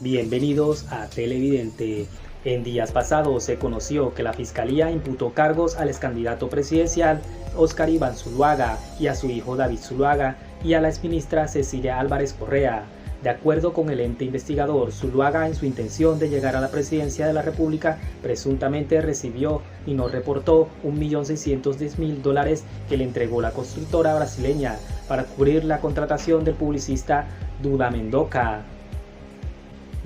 Bienvenidos a Televidente. En días pasados se conoció que la Fiscalía imputó cargos al excandidato presidencial Óscar Iván Zuluaga y a su hijo David Zuluaga y a la exministra Cecilia Álvarez Correa. De acuerdo con el ente investigador, Zuluaga, en su intención de llegar a la presidencia de la República, presuntamente recibió y no reportó $1.610.000 que le entregó la constructora brasileña para cubrir la contratación del publicista Duda Mendoca.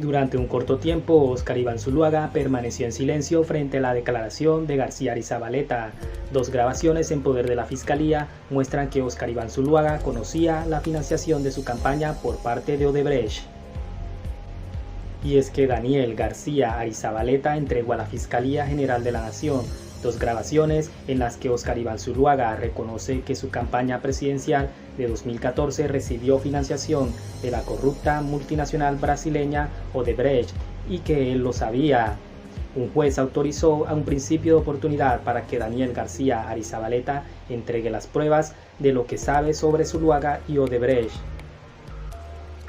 Durante un corto tiempo, Óscar Iván Zuluaga permaneció en silencio frente a la declaración de García Arizabaleta. Dos grabaciones en poder de la Fiscalía muestran que Óscar Iván Zuluaga conocía la financiación de su campaña por parte de Odebrecht. Y es que Daniel García Arizabaleta entregó a la Fiscalía General de la Nación dos grabaciones en las que Óscar Iván Zuluaga reconoce que su campaña presidencial de 2014 recibió financiación de la corrupta multinacional brasileña Odebrecht y que él lo sabía. Un juez autorizó a un principio de oportunidad para que Daniel García Arizabaleta entregue las pruebas de lo que sabe sobre Zuluaga y Odebrecht.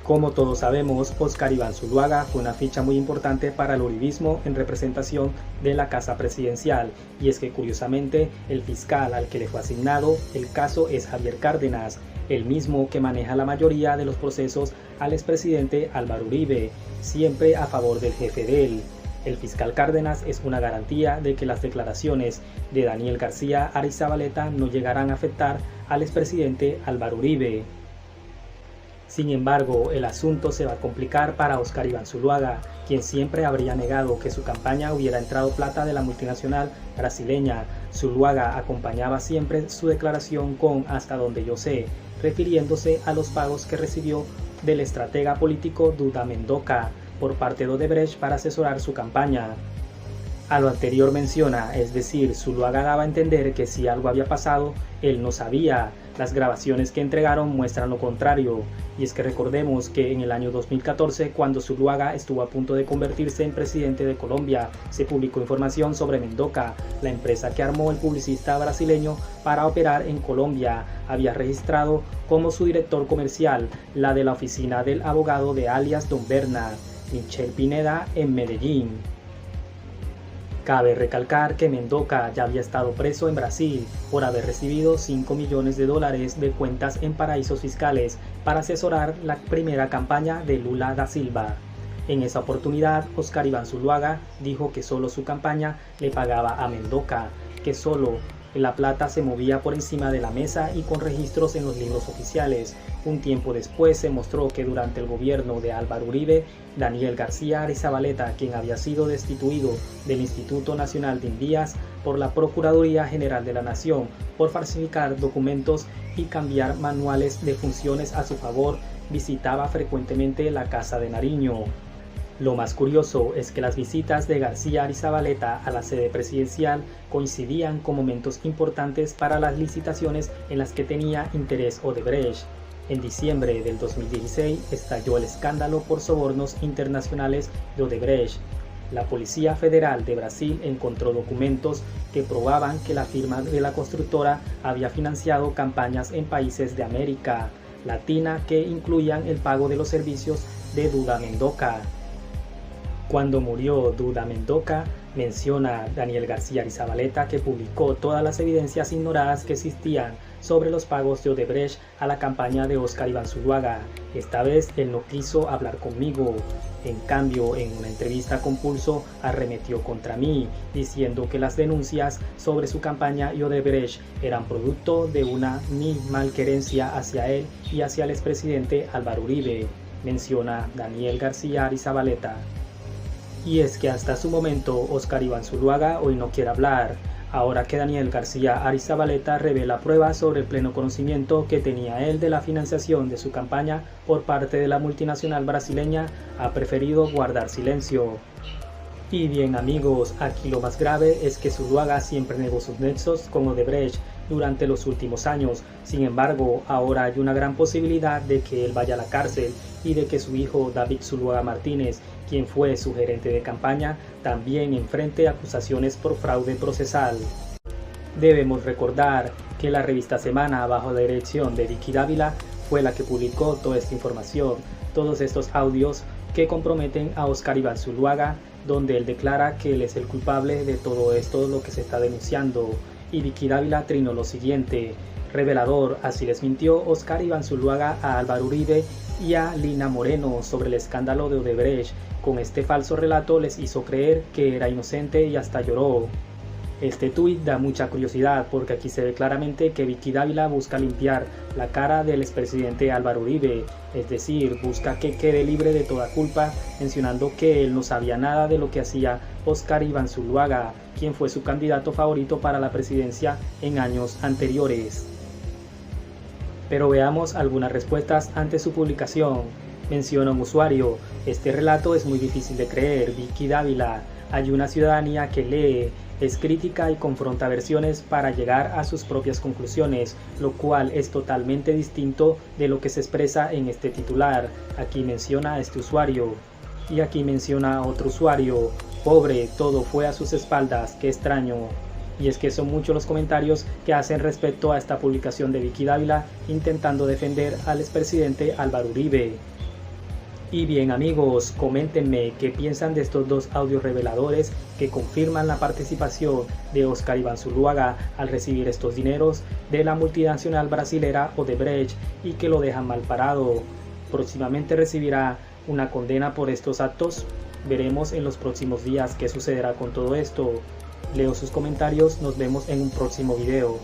Como todos sabemos, Óscar Iván Zuluaga fue una ficha muy importante para el uribismo en representación de la Casa Presidencial, y es que curiosamente el fiscal al que le fue asignado el caso es Javier Cárdenas, el mismo que maneja la mayoría de los procesos al expresidente Álvaro Uribe, siempre a favor del jefe de él. El fiscal Cárdenas es una garantía de que las declaraciones de Daniel García Arizabaleta no llegarán a afectar al expresidente Álvaro Uribe. Sin embargo, el asunto se va a complicar para Óscar Iván Zuluaga, quien siempre habría negado que su campaña hubiera entrado plata de la multinacional brasileña. Zuluaga acompañaba siempre su declaración con "hasta donde yo sé", refiriéndose a los pagos que recibió del estratega político Duda Mendoca por parte de Odebrecht para asesorar su campaña. A lo anterior menciona, es decir, Zuluaga daba a entender que si algo había pasado, él no sabía. Las grabaciones que entregaron muestran lo contrario, y es que recordemos que en el año 2014, cuando Zuluaga estuvo a punto de convertirse en presidente de Colombia, se publicó información sobre Mendoca, la empresa que armó el publicista brasileño para operar en Colombia. Había registrado como su director comercial la de la oficina del abogado de alias Don Berna, Michel Pineda, en Medellín. Cabe recalcar que Mendoca ya había estado preso en Brasil por haber recibido $5 millones de cuentas en paraísos fiscales para asesorar la primera campaña de Lula da Silva. En esa oportunidad, Óscar Iván Zuluaga dijo que solo su campaña le pagaba a Mendoca, que solo la plata se movía por encima de la mesa y con registros en los libros oficiales. Un tiempo después se mostró que durante el gobierno de Álvaro Uribe, Daniel García Arizabaleta, quien había sido destituido del Instituto Nacional de Envías por la Procuraduría General de la Nación por falsificar documentos y cambiar manuales de funciones a su favor, visitaba frecuentemente la Casa de Nariño. Lo más curioso es que las visitas de García Arizabaleta a la sede presidencial coincidían con momentos importantes para las licitaciones en las que tenía interés Odebrecht. En diciembre del 2016 estalló el escándalo por sobornos internacionales de Odebrecht. La Policía Federal de Brasil encontró documentos que probaban que la firma de la constructora había financiado campañas en países de América Latina que incluían el pago de los servicios de Duda Mendoca. Cuando murió Duda Mendoca, menciona Daniel García Arizabaleta que publicó todas las evidencias ignoradas que existían sobre los pagos de Odebrecht a la campaña de Óscar Iván Zuluaga. Esta vez él no quiso hablar conmigo. En cambio, en una entrevista con Pulso, arremetió contra mí, diciendo que las denuncias sobre su campaña y Odebrecht eran producto de una mi malquerencia hacia él y hacia el expresidente Álvaro Uribe, menciona Daniel García Arizabaleta. Y es que hasta su momento Óscar Iván Zuluaga hoy no quiere hablar, ahora que Daniel García Arizabaleta revela pruebas sobre el pleno conocimiento que tenía él de la financiación de su campaña por parte de la multinacional brasileña, ha preferido guardar silencio. Y bien amigos, aquí lo más grave es que Zuluaga siempre negó sus nexos con Odebrecht durante los últimos años. Sin embargo, ahora hay una gran posibilidad de que él vaya a la cárcel y de que su hijo David Zuluaga Martínez, quien fue su gerente de campaña, también enfrente acusaciones por fraude procesal. Debemos recordar que la revista Semana, bajo la dirección de Vicky Dávila, fue la que publicó toda esta información. Todos estos audios que comprometen a Óscar Iván Zuluaga, donde él declara que él es el culpable de todo esto, lo que se está denunciando. Y Vicky Dávila trinó lo siguiente: revelador, así les mintió Óscar Iván Zuluaga a Álvaro Uribe y a Lina Moreno sobre el escándalo de Odebrecht. Con este falso relato les hizo creer que era inocente y hasta lloró. Este tuit da mucha curiosidad porque aquí se ve claramente que Vicky Dávila busca limpiar la cara del expresidente Álvaro Uribe, es decir, busca que quede libre de toda culpa, mencionando que él no sabía nada de lo que hacía Óscar Iván Zuluaga, quien fue su candidato favorito para la presidencia en años anteriores. Pero veamos algunas respuestas ante su publicación. Menciona un usuario: este relato es muy difícil de creer, Vicky Dávila. Hay una ciudadanía que lee, es crítica y confronta versiones para llegar a sus propias conclusiones, lo cual es totalmente distinto de lo que se expresa en este titular. Aquí menciona a este usuario. Y aquí menciona a otro usuario: pobre, todo fue a sus espaldas, qué extraño. Y es que son muchos los comentarios que hacen respecto a esta publicación de Vicky Dávila intentando defender al expresidente Álvaro Uribe. Y bien amigos, coméntenme qué piensan de estos dos audios reveladores que confirman la participación de Óscar Iván Zuluaga al recibir estos dineros de la multinacional brasilera Odebrecht y que lo dejan mal parado. Próximamente recibirá una condena por estos actos. Veremos en los próximos días qué sucederá con todo esto. Leo sus comentarios, nos vemos en un próximo video.